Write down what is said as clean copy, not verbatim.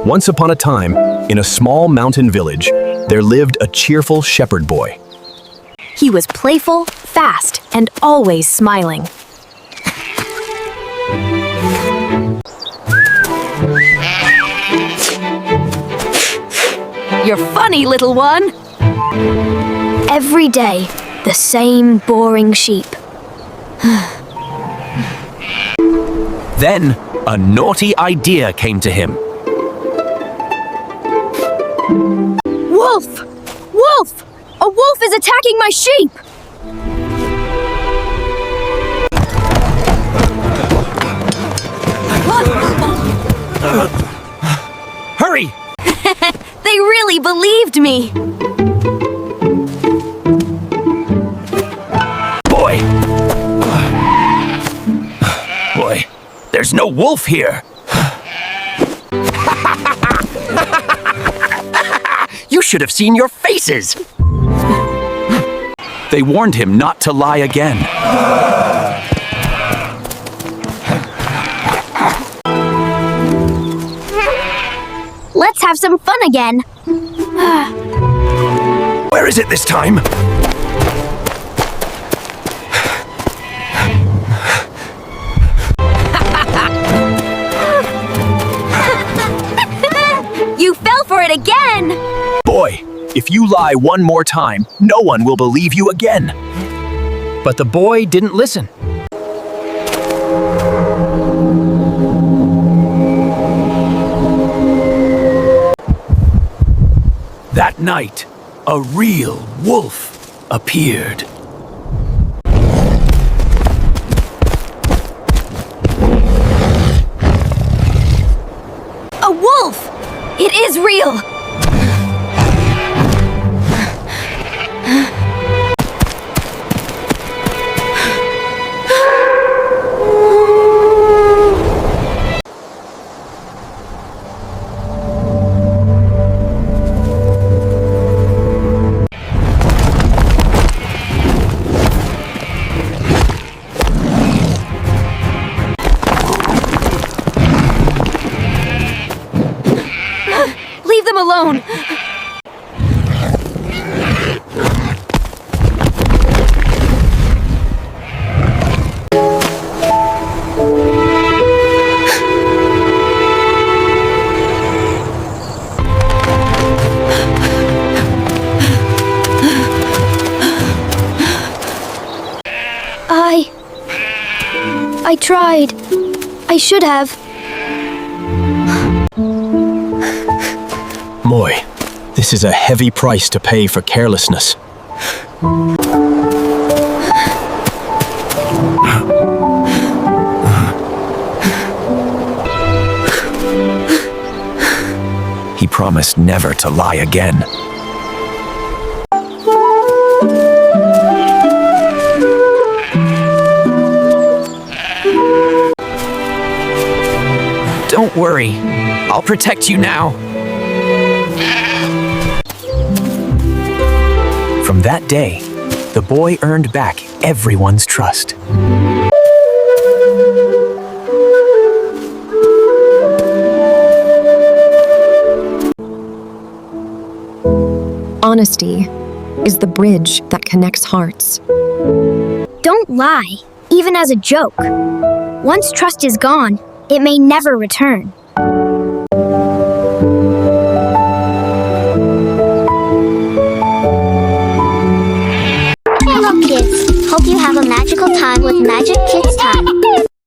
Once upon a time, in a small mountain village, there lived a cheerful shepherd boy. He was playful, fast, and always smiling. You're funny, little one. Every day, the same boring sheep. Then, a naughty idea came to him. Wolf! Wolf! A wolf is attacking my sheep! Hurry! They really believed me. Boy, there's no wolf here. You should have seen your faces. They warned him not to lie again. Let's have some fun again. Where is it this time? You fell for it again! Boy, if you lie one more time, no one will believe you again. But the boy didn't listen. That night, a real wolf appeared. A wolf! It is real! Leave them alone! I tried. I should have. Moy, this is a heavy price to pay for carelessness. He promised never to lie again. Don't worry, I'll protect you now. From that day, the boy earned back everyone's trust. Honesty is the bridge that connects hearts. Don't lie, even as a joke. Once trust is gone, it may never return.